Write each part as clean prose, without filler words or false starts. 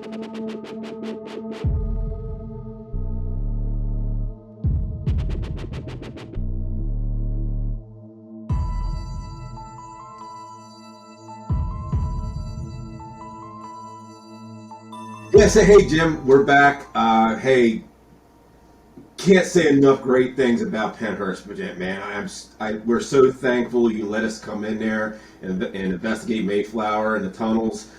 Yeah, say, hey, Jim, we're back. Hey, can't say enough great things about Pennhurst, man. We're so thankful you let us come in there and investigate Mayflower and the tunnels.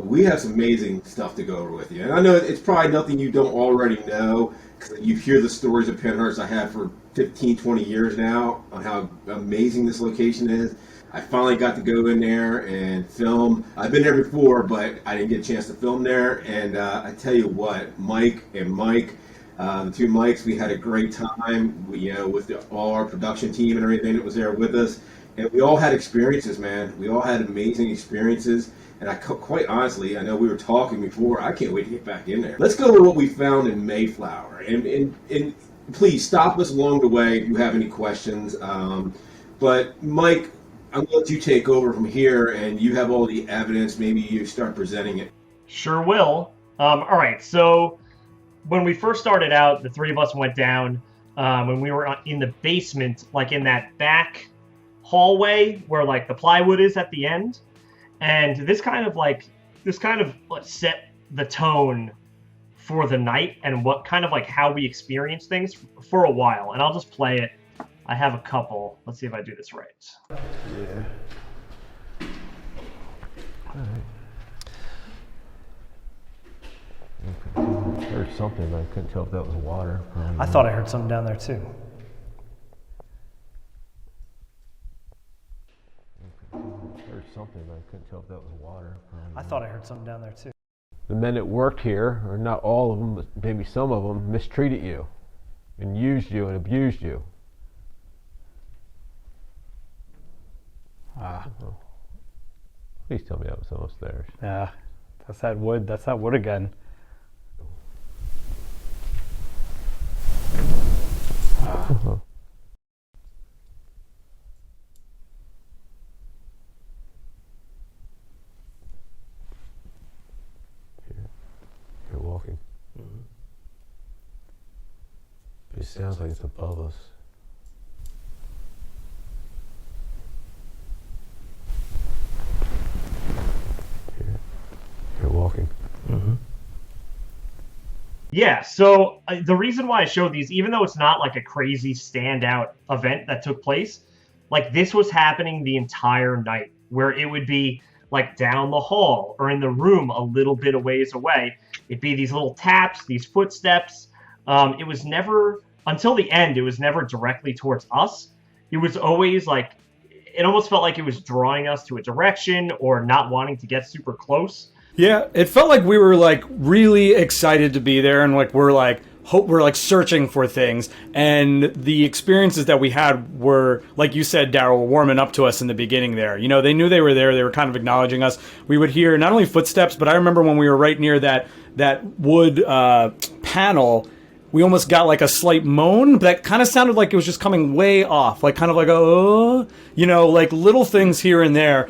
We have some amazing stuff to go over with you. And I know it's probably nothing you don't already know, because you hear the stories of Pennhurst I had for 15, 20 years now on how amazing this location is. I finally got to go in there and film. I've been there before, but I didn't get a chance to film there. And I tell you what, Mike and Mike, the two Mikes, we had a great time. With all our production team and everything that was there with us, and we all had experiences, man. We all had amazing experiences. And quite honestly, I know we were talking before. I can't wait to get back in there. Let's go to what we found in Mayflower, and please stop us along the way if you have any questions. But Mike, I'm going to let you take over from here, and you have all the evidence. Maybe you start presenting it. Sure will. All right, so when we first started out, the three of us went down when we were in the basement, like in that back hallway where like the plywood is at the end. And this kind of set the tone for the night and what kind of like how we experience things for a while. And I'll just play it. I have a couple. Let's see if I do this right. Yeah. All right. I heard something, but I couldn't tell if that was water. I thought I heard something down there too. I heard something, but I couldn't tell if that was water. I thought I heard something down there too. The men that worked here, or not all of them, but maybe some of them, mistreated you and used you and abused you. Please tell me that was almost there. Yeah, that's that wood. That's that wood again. You're walking. Mm-hmm. It sounds like it's above us. You're walking. Mm-hmm. Yeah, so the reason why I showed these, even though it's not like a crazy standout event that took place, like this was happening the entire night, where it would be like down the hall or in the room a little bit a ways away. It'd be these little taps, these footsteps. It was never, until the end, it was never directly towards us. It was always like, it almost felt like it was drawing us to a direction or not wanting to get super close. Yeah, it felt like we were like really excited to be there, and like we're like searching for things, and the experiences that we had were, like you said, Daryl, were warming up to us in the beginning there. You know, they knew they were there. They were kind of acknowledging us. We would hear not only footsteps, but I remember when we were right near that wood panel, we almost got like a slight moan that kind of sounded like it was just coming way off, like kind of like like little things here and there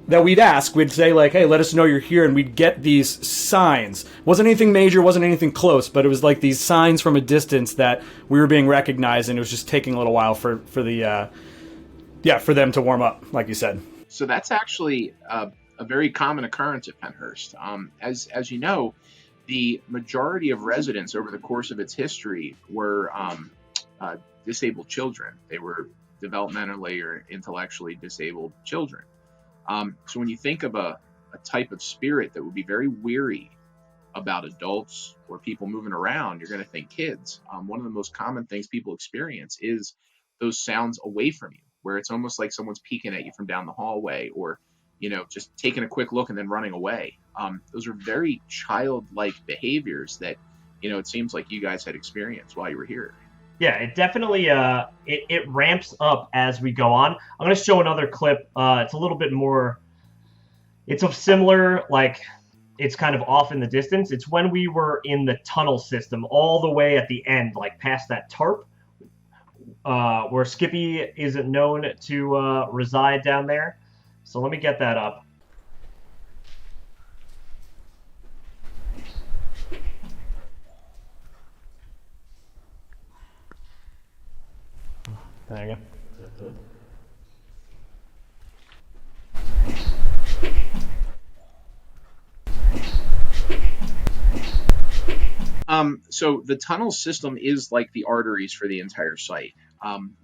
that we'd ask. We'd say like, hey, let us know you're here, and we'd get these signs. Wasn't anything major, wasn't anything close, but it was like these signs from a distance that we were being recognized, and it was just taking a little while for them to warm up, like you said. So that's actually a very common occurrence at Pennhurst. As you know, the majority of residents over the course of its history were disabled children. They were developmentally or intellectually disabled children. So when you think of a type of spirit that would be very weary about adults or people moving around, you're going to think kids. One of the most common things people experience is those sounds away from you, where it's almost like someone's peeking at you from down the hallway, or, just taking a quick look and then running away. Those are very childlike behaviors that, it seems like you guys had experienced while you were here. Yeah, it definitely it ramps up as we go on. I'm going to show another clip. It's a little bit more, it's of similar, like it's kind of off in the distance. It's when we were in the tunnel system all the way at the end, like past that tarp, where Skippy is known to reside down there. So let me get that up. There you go. So the tunnel system is like the arteries for the entire site.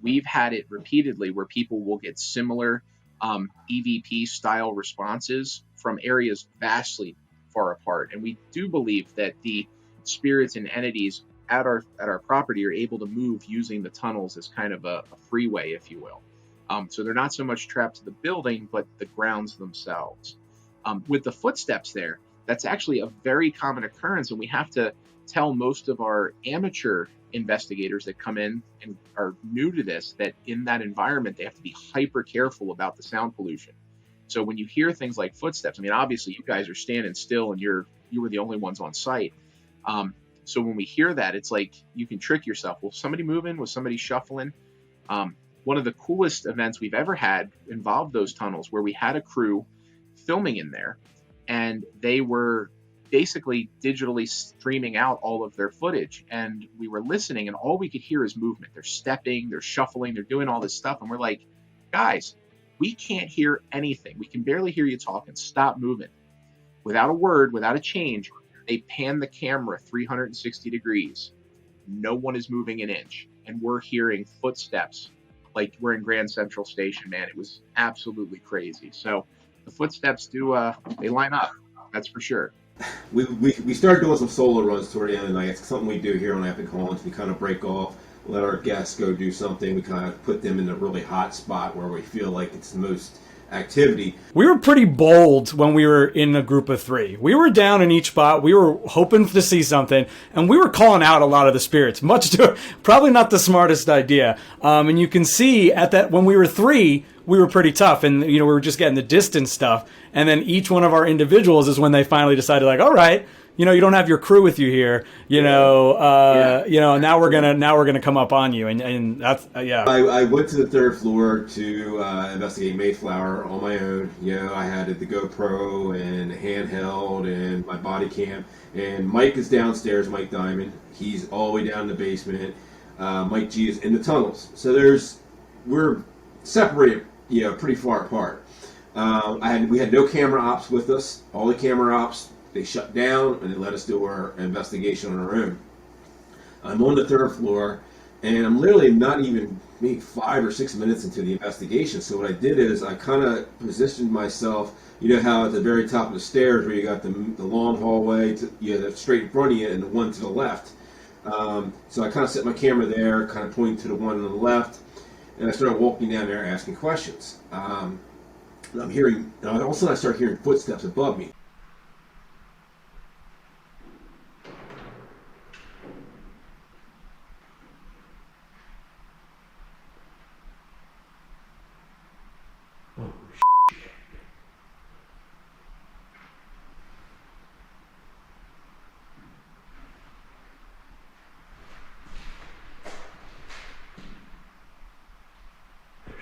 We've had it repeatedly where people will get similar EVP style responses from areas vastly far apart, and we do believe that the spirits and entities at our property are able to move using the tunnels as kind of a freeway, if you will. So they're not so much trapped to the building, but the grounds themselves. With the footsteps there, that's actually a very common occurrence, and we have to tell most of our amateur investigators that come in and are new to this that in that environment they have to be hyper careful about the sound pollution. So when you hear things like footsteps, I mean, obviously you guys are standing still and you were the only ones on site. So when we hear that, it's like you can trick yourself. Was somebody moving? Was somebody shuffling? One of the coolest events we've ever had involved those tunnels where we had a crew filming in there, and they were basically digitally streaming out all of their footage, and we were listening, and all we could hear is movement. They're stepping, they're shuffling, they're doing all this stuff, and we're like, guys, we can't hear anything. We can barely hear you talking. Stop moving. Without a word, without a change, they pan the camera 360 degrees. No one is moving an inch, and we're hearing footsteps like we're in Grand Central Station, man. It was absolutely crazy. So the footsteps they line up. That's for sure. We started doing some solo runs toward the end of the night. It's something we do here on Epic Hauntings. We kind of break off, let our guests go do something. We kind of put them in the really hot spot where we feel like it's the most activity. We were pretty bold when we were in a group of 3. We were down in each spot. We were hoping to see something, and we were calling out a lot of the spirits. Much to probably not the smartest idea. And you can see at that when we were 3, we were pretty tough, and we were just getting the distance stuff. And then each one of our individuals is when they finally decided, like, all right, you don't have your crew with you here, now we're gonna come up on you, and that's yeah. I went to the 3rd floor to investigate Mayflower on my own. I had the GoPro and handheld and my body cam, and Mike is downstairs. Mike Diamond, he's all the way down in the basement. Mike G is in the tunnels. So we're separated, pretty far apart. We had no camera ops with us. All the camera ops, they shut down and they let us do our investigation on our own. I'm on the 3rd floor, and I'm literally not even maybe 5 or 6 minutes into the investigation. So what I did is I kind of positioned myself. You know how at the very top of the stairs where you got the long hallway, that's straight in front of you, and the one to the left. So I kind of set my camera there, kind of pointing to the one on the left, and I started walking down there asking questions. And all of a sudden I start hearing footsteps above me.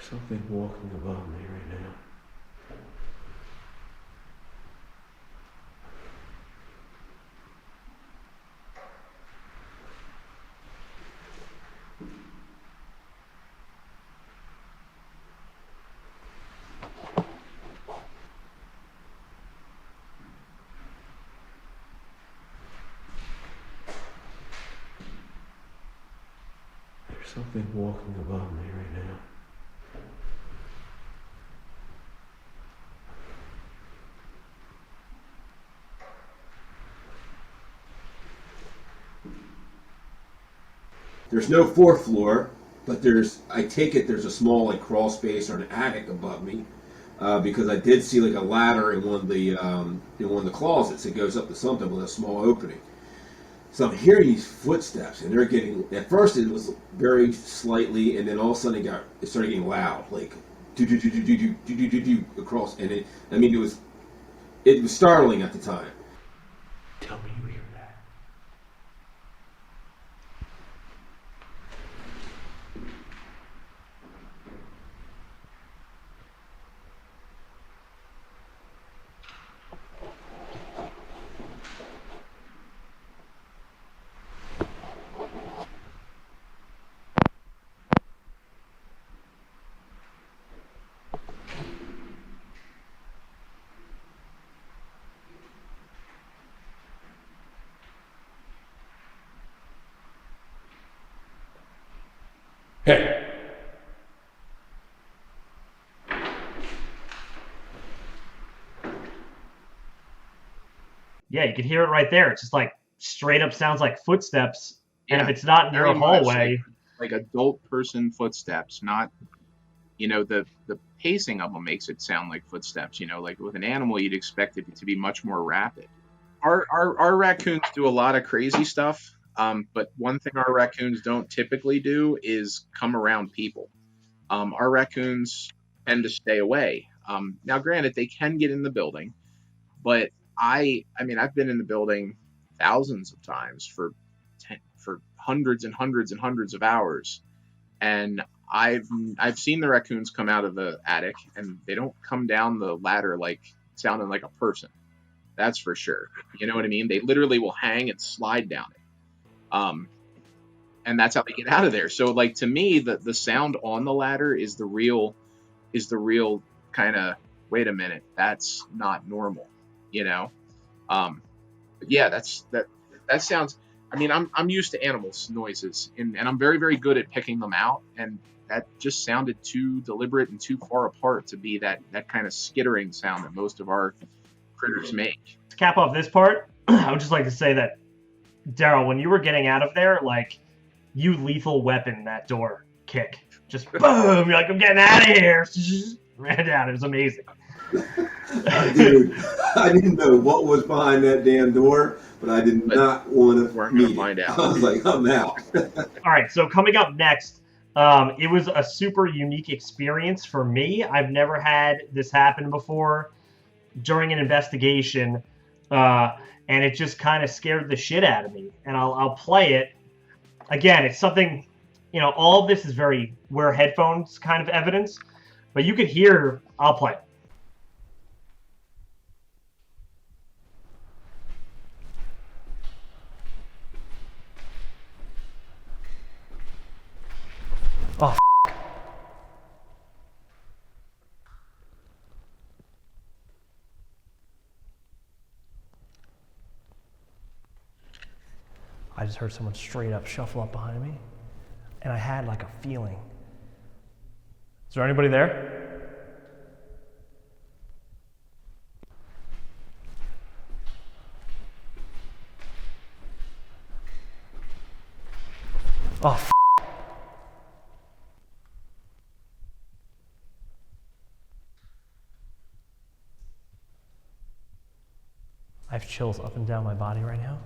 Something walking above me right now. There's something walking above me right now. There's no 4th floor, but I take it there's a small crawl space or an attic above me, because I did see a ladder in one of the closets. It goes up to something with a small opening. So I'm hearing these footsteps, and they're getting. At first it was very slightly, and then all of a sudden it started getting loud, like do do do do do do do do do across, and it was startling at the time. Tell me you hear that. yeah, you can hear it right there. It's just like straight up sounds like footsteps. And if Yeah, it's not in your very much hallway, like adult person footsteps, not, the pacing of them makes it sound like footsteps. Like with an animal, you'd expect it to be much more rapid. Our raccoons do a lot of crazy stuff, but one thing our raccoons don't typically do is come around people. Our raccoons tend to stay away. Now, granted, they can get in the building, but I've been in the building thousands of times for hundreds and hundreds and hundreds of hours, and I've seen the raccoons come out of the attic, and they don't come down the ladder like sounding like a person. That's for sure. You know what I mean? They literally will hang and slide down it. And that's how they get out of there. So, like, to me, the sound on the ladder is the real kind of, wait a minute, that's not normal, But yeah, that sounds. I'm used to animals' noises, and I'm very, very good at picking them out, and that just sounded too deliberate and too far apart to be that kind of skittering sound that most of our critters make. to cap off this part, I would just like to say that, Daryl, when you were getting out of there, like, you lethal weapon that door kick. Just boom! You're like, I'm getting out of here! Ran down. It was amazing. Dude, I didn't know what was behind that damn door, but I did not want We're to gonna meet find it. out. I was like, I'm out. All right, so coming up next, it was a super unique experience for me. I've never had this happen before during an investigation, and it just kind of scared the shit out of me. And I'll play it. Again, it's something, all of this is very wear headphones kind of evidence, but you could hear, I'll play it. Oh, I just heard someone straight up shuffle up behind me, and I had like a feeling. Is there anybody there? Oh, I have chills up and down my body right now.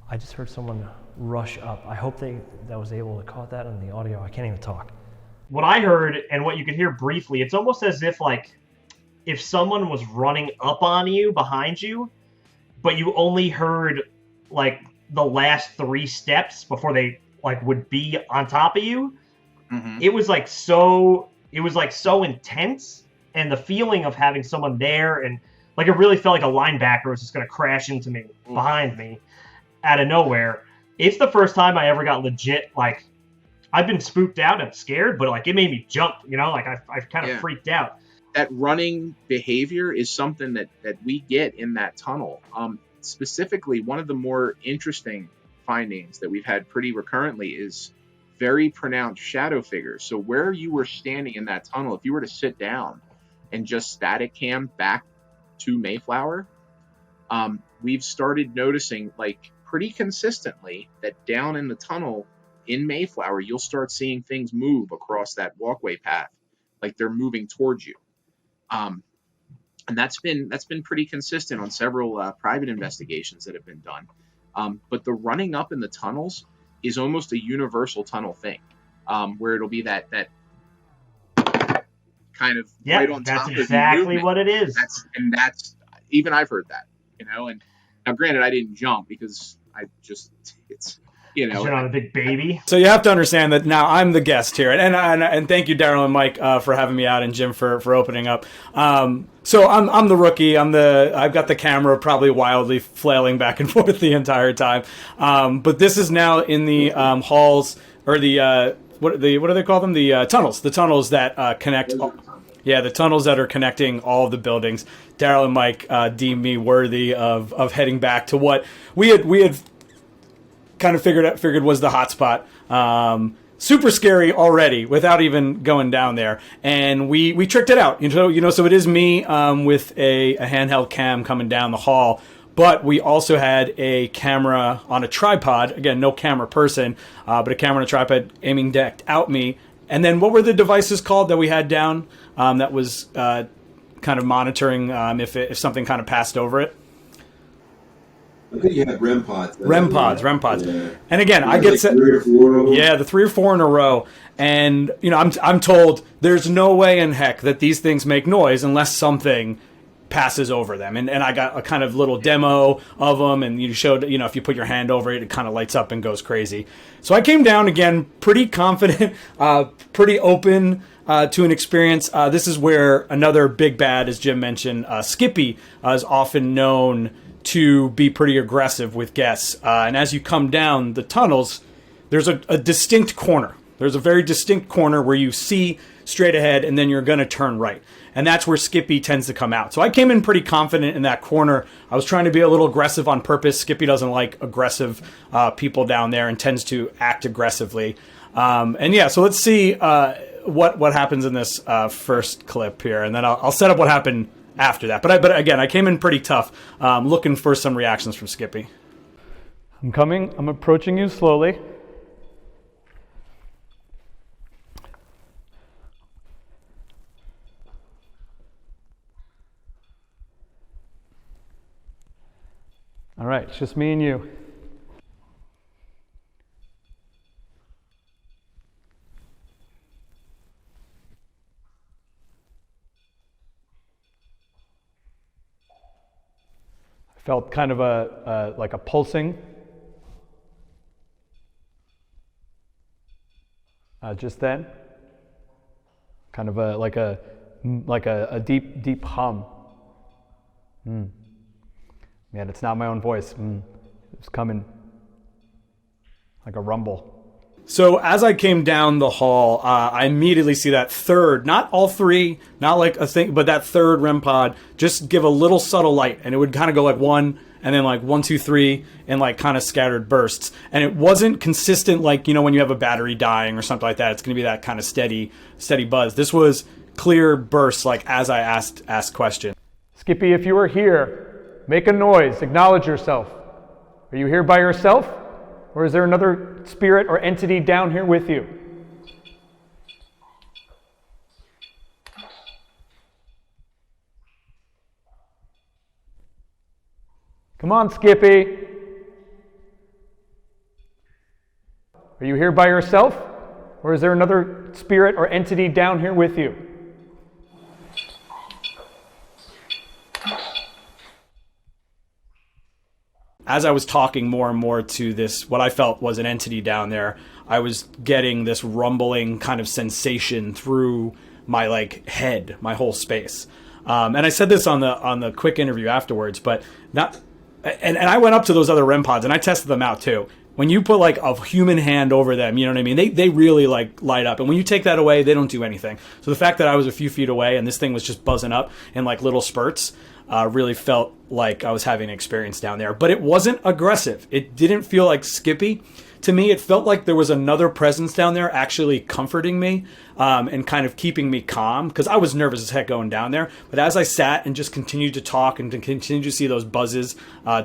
I just heard someone rush up. I hope that was able to caught that on the audio. I can't even talk. What I heard and what you could hear briefly, it's almost as if someone was running up on you behind you, but you only heard like the last 3 steps before they would be on top of you. Mm-hmm. It was so intense, and the feeling of having someone there, and like it really felt like a linebacker was just going to crash into me behind me out of nowhere. It's the first time I ever got legit, I've been spooked out and scared, but it made me jump, I've kind of freaked out. That running behavior is something that we get in that tunnel. Specifically, one of the more interesting findings that we've had pretty recurrently is very pronounced shadow figures. So where you were standing in that tunnel, if you were to sit down and just static cam back to Mayflower, we've started noticing pretty consistently that down in the tunnel in Mayflower, you'll start seeing things move across that walkway path, like they're moving towards you. And that's been pretty consistent on several private investigations that have been done. But the running up in the tunnels is almost a universal tunnel thing, where it'll be that kind of right on top of you. That's exactly what it is. That's even I've heard that, And now, granted, I didn't jump because it's. You're not a big baby. So you have to understand that now I'm the guest here, and thank you, Daryl and Mike, for having me out, and Jim for opening up. So I'm the rookie. I've got the camera probably wildly flailing back and forth the entire time. But this is now in the halls, or what do they call them? The tunnels. The tunnels that connect. The tunnels that are connecting all of the buildings. Daryl and Mike deemed me worthy of heading back to what we had kind of figured was the hot spot. Super scary already without even going down there, and we tricked it out. So it is me with a handheld cam coming down the hall, But we also had a camera on a tripod. Again, no camera person, but a camera on a tripod aiming decked at me. And then what were the devices called that we had down that was kind of monitoring if something kind of passed over it? I think you had REM pods. REM pods. Yeah. And again, I Like get set. 3 or 4 of them. Yeah, the 3 or 4 in a row. And, you know, I'm told there's no way in heck that these things make noise unless something passes over them. And I got a kind of little demo of them, and you showed, you know, if you put your hand over it, it kind of lights up and goes crazy. So I came down again pretty confident, pretty open to an experience. This is where another big bad, as Jim mentioned, Skippy, is often known to be pretty aggressive with guests. And as you come down the tunnels, there's a distinct corner. There's a very distinct corner where you see straight ahead, and then you're going to turn right. And that's where Skippy tends to come out. So I came in pretty confident in that corner. I was trying to be a little aggressive on purpose. Skippy doesn't like aggressive people down there and tends to act aggressively. And yeah, so let's see what happens in this first clip here, and then I'll set up what happened after that. But again, I came in pretty tough, looking for some reactions from Skippy. I'm coming. I'm approaching you slowly. All right, it's just me and you. I felt kind of like a pulsing. Just then, kind of like a deep hum. Man, it's not my own voice. It's coming like a rumble. So as I came down the hall, I immediately see that third, not all 3, not like a thing, but that third REM pod just give a little subtle light, and it would kind of go like 1, and then like 1, 2, 3, and like kind of scattered bursts. And it wasn't consistent, like, you know, when you have a battery dying or something like that, it's going to be that kind of steady buzz. This was clear bursts, like as I asked questions. Skippy, if you are here, make a noise, acknowledge yourself. Are you here by yourself? Or is there another spirit or entity down here with you? Come on, Skippy. Are you here by yourself? Or is there another spirit or entity down here with you? As I was talking more and more to this, what I felt was an entity down there, I was getting this rumbling kind of sensation through my like head, my whole space. And I said this on the quick interview afterwards, but not. And I went up to those other REM pods and I tested them out too. When you put like a human hand over them, you know what I mean? They really like light up. And when you take that away, they don't do anything. So the fact that I was a few feet away and this thing was just buzzing up in like little spurts really felt like I was having an experience down there. But it wasn't aggressive. It didn't feel like Skippy. To me, it felt like there was another presence down there actually comforting me and kind of keeping me calm, because I was nervous as heck going down there. But as I sat and just continued to talk and to continue to see those buzzes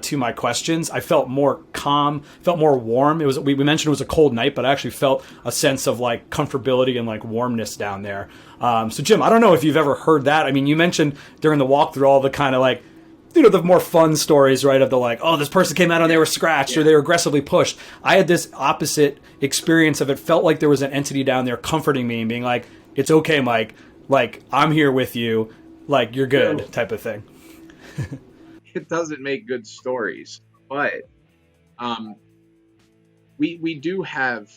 to my questions, I felt more calm, felt more warm. It was we mentioned it was a cold night, but I actually felt a sense of like comfortability and like warmness down there. So Jim, I don't know if you've ever heard that. I mean, you mentioned during the walkthrough all the kind of like, you know, the more fun stories, right? Of the like, oh, this person came out and they were scratched or they were aggressively pushed. I had this opposite experience of it felt like there was an entity down there comforting me and being like, it's okay, Mike. Like, I'm here with you. Like, you're good type of thing. It doesn't make good stories, but we do have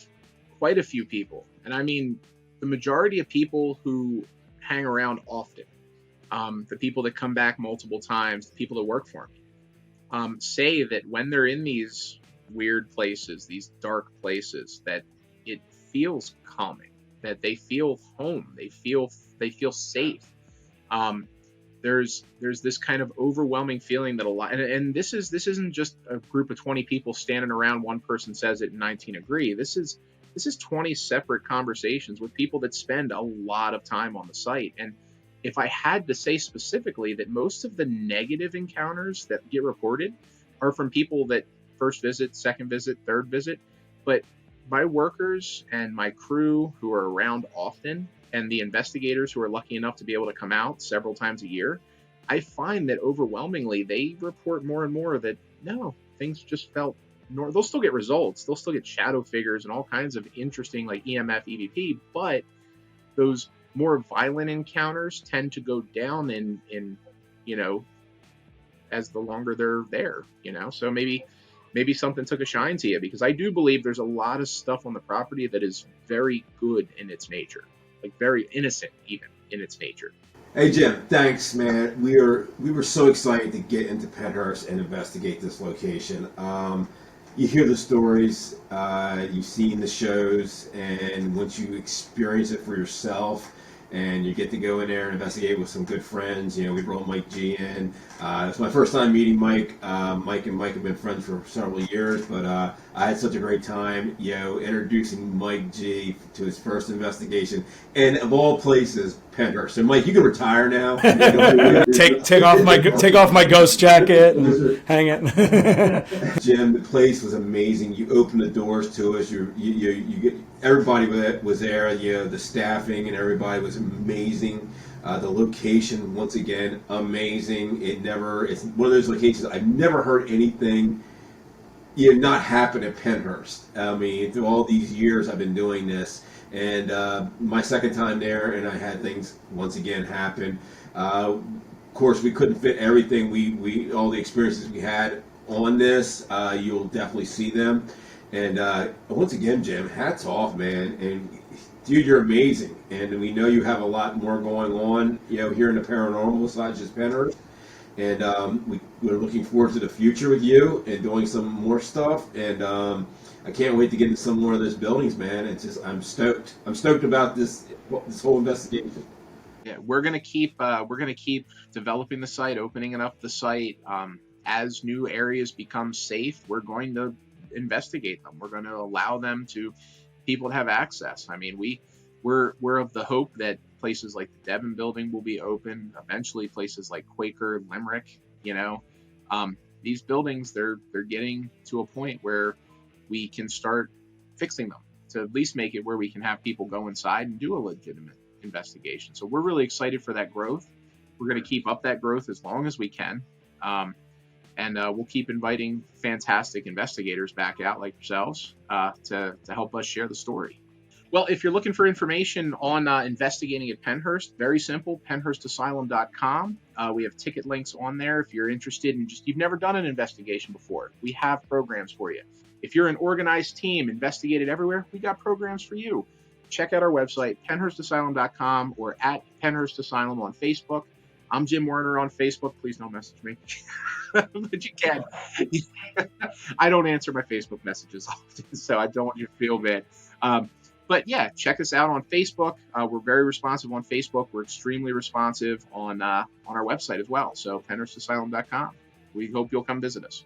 quite a few people. And I mean, the majority of people who hang around often, the people that come back multiple times, the people that work for me, say that when they're in these weird places, these dark places, that it feels calming, that they feel home, they feel safe. There's this kind of overwhelming feeling that a lot, and this isn't just a group of 20 people standing around. One person says it and 19 agree. This is 20 separate conversations with people that spend a lot of time on the site, and if I had to say specifically that most of the negative encounters that get reported are from people that first visit, second visit, third visit, but my workers and my crew who are around often, and the investigators who are lucky enough to be able to come out several times a year, I find that overwhelmingly they report more and more that no, things just felt normal. They'll still get results, they'll still get shadow figures and all kinds of interesting like EMF, EVP, but those more violent encounters tend to go down in you know, as the longer they're there, you know. So maybe something took a shine to you, because I do believe there's a lot of stuff on the property that is very good in its nature, like very innocent even in its nature. Hey Jim, thanks, man. We were so excited to get into Pennhurst and investigate this location. You hear the stories, you've seen the shows, and once you experience it for yourself, and you get to go in there and investigate with some good friends. You know, we brought Mike G in. It's my first time meeting Mike. Mike and Mike have been friends for several years, but I had such a great time, you know, introducing Mike G to his first investigation, and of all places, Pennhurst. So, Mike, you can retire now. take off my ghost jacket and hang it. Jim, the place was amazing. You opened the doors to us. You get everybody was there. You know, the staffing and everybody was amazing. The location, once again, amazing. It's one of those locations I've never heard anything not happen at Pennhurst. I mean, through all these years I've been doing this, and my second time there, and I had things once again happen. Of course, we couldn't fit everything. We all the experiences we had on this. You'll definitely see them. And once again, Jim, hats off, man. And dude, you're amazing. And we know you have a lot more going on, you know, here in the paranormal besides just Pennhurst. And we're looking forward to the future with you and doing some more stuff. And I can't wait to get into some more of those buildings, man. It's just, I'm stoked. I'm stoked about this whole investigation. Yeah, we're gonna keep developing the site, opening up the site. As new areas become safe, we're going to investigate them. We're going to allow people to have access. I mean, we're of the hope that places like the Devon building will be open eventually. Places like Quaker, Limerick, you know, these buildings, they're getting to a point where we can start fixing them to at least make it where we can have people go inside and do a legitimate investigation. So we're really excited for that growth. We're going to keep up that growth as long as we can. And we'll keep inviting fantastic investigators back out like yourselves to help us share the story. Well, if you're looking for information on investigating at Pennhurst, very simple, Pennhurstasylum.com. We have ticket links on there if you're interested in you've never done an investigation before. We have programs for you. If you're an organized team, investigated everywhere, we got programs for you. Check out our website, Pennhurstasylum.com, or at Pennhurst Asylum on Facebook. I'm Jim Werner on Facebook. Please don't message me. But you can. I don't answer my Facebook messages often, so I don't want you to feel bad. But yeah, check us out on Facebook. We're very responsive on Facebook. We're extremely responsive on our website as well. So Pennhurstasylum.com. We hope you'll come visit us.